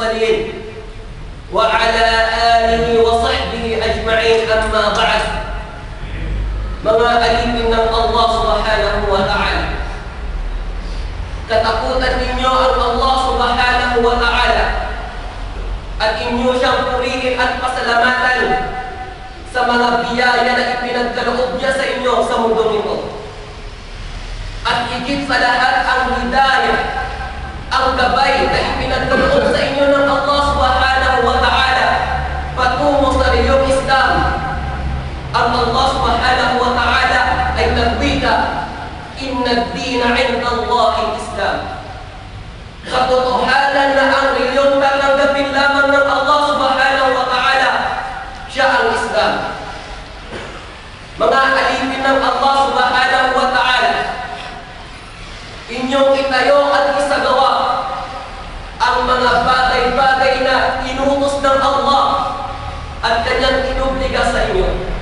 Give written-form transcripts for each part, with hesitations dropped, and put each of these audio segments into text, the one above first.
المرسلين وعلى آله وصحبه أجمعين. أما بعد. Mga alipin ng Allah subhanahu wa ta'ala, katakutan ninyo ang Allah subhanahu wa ta'ala at inyo siyang purihin at pasalamatan sa mga biyaya na ipinagkaloob niya sa inyo sa mundong ito. At higit sa lahat ang hidayah, ang gabay na ipinagkaloob sa inyo ng Allah subhanahu wa ta'ala patungo sa reyong Islam. Ang Allah subhanahu wa ta'ala ay nagwika, "Inna ad-dina 'inda Allahi al-Islam." Katotohanan na ang reliyong tatanggapin lamang ng Allah subhanahu wa ta'ala, siya ang Islam. Mga alipin ng Allah subhanahu wa ta'ala, inyong itayo at isagawa ang mga bagay-bagay na inutos ng Allah at kanyang inubliga sa inyo.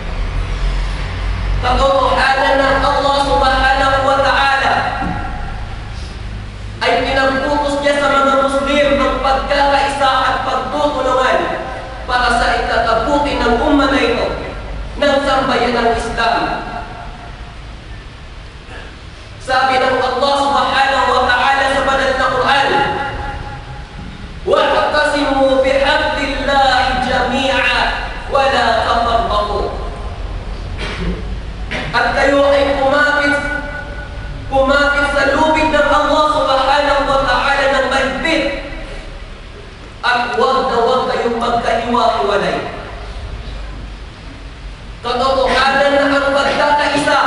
Katotohanan ng Allah subhanahu wa ta'ala ay pinagputos niya sa mga Muslim ang pagkakaisa at pagtutulungan para sa ikakabuti ng umma na ito ng sambayan ng Islam. Sabi ng Allah subhanahu wa ta'ala sa banal na Quran, "Wa'tasimu bihablillahi jami'a wa la tafarraqu." At kayo ay kumapit sa lubid ng Allah subhanahu wa ta'ala ng mahigpit. At huwag na huwag kayong magkahiwa-hiwalay. Katotohanan na ang pagkakaisa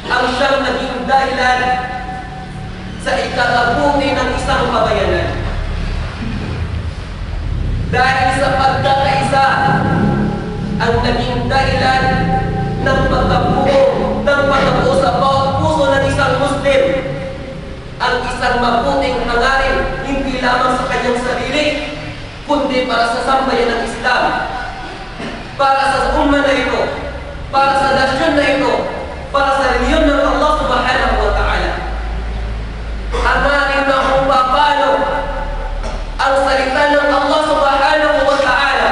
ang siyang naging dahilan sa ikakabuti ng isang kabayanan. Dahil sa pagkakaisa ang naging dahilan ng pagkabuo sa bawat puso ng isang Muslim ang isang mabuting hangarin, hindi lamang sa kanyang sarili, kundi para sa sambayan ng Islam, para sa umma na ito, para sa nasyon na ito, para sa reliyon ng Allah subhanahu wa ta'ala. Hangarin na kung paano ang salita ng Allah subhanahu wa ta'ala,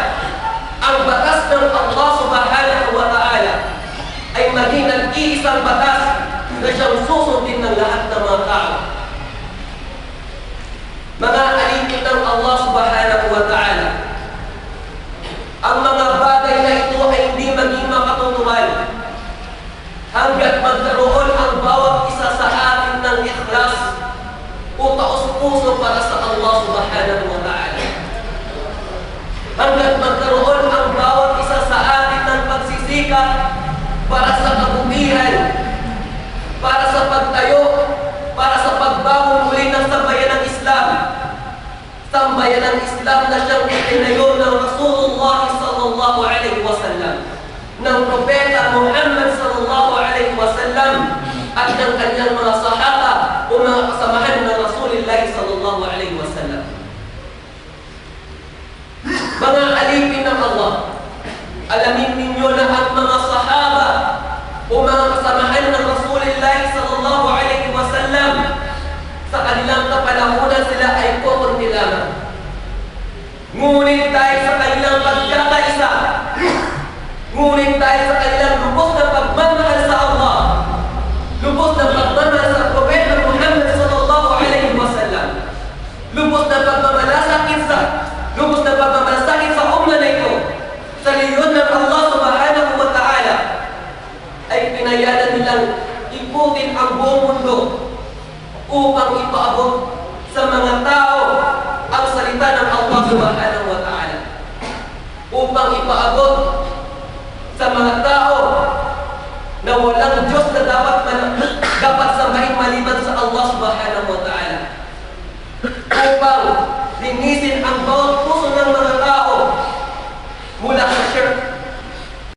ang batas ng Allah subhanahu wa ta'ala ay maging nag-iisang batas na siyang susundin ng lahat ng mga tao. Mga alipin ng Allah subhanahu wa ta'ala, ang mga bagay na ito ay hindi maging makatutuhan hanggat magkaroon ang bawat isa sa atin ng ikhlas o taos-puso para sa Allah subhanahu wa ta'ala. Hanggat magkaroon ang bawat isa sa atin ng pagsisikap para sa kabutihan, para sa pagtayo, para sa pagbago muli ng sambayan ng Islam. Sambayan ng Islam na siyang itinayo ng Rasulullah sallallahu alaihi wasallam, ng Propeta Muhammad sallallahu alaihi wasallam at ng kanyang mga sahaba o mga kasamahan ng Rasulullah sallallahu alaihi wasallam. Mga alipin ng Allah, alamin ninyo na ang mga sahaba o mga kasamahan ng Rasulullah sallallahu alaihi wasallam sa kanilang kapanahunan sila ay kukunti lamang. Ngunit dahil sa kanilang pagkakaisa, ngunit dahil sa kanilang lubos na pagmamahal sa Allah, lubos na pagmamahal sa Propeta Muhammad sallallahu alaihi wasallam, lubos na pagmamalasakit sa umma na ito, sa liyon ng Allah subhanahu wa ta'ala, ay pinayanan nilang ikutin ang buong mundo upang ipaabot sa mga tao ang salita ng Allah subhanahu wa ta'ala, upang ipaabot sa mga tao na walang Diyos na dapat sambahin maliban sa Allah subhanahu wa ta'ala, upang linisin ang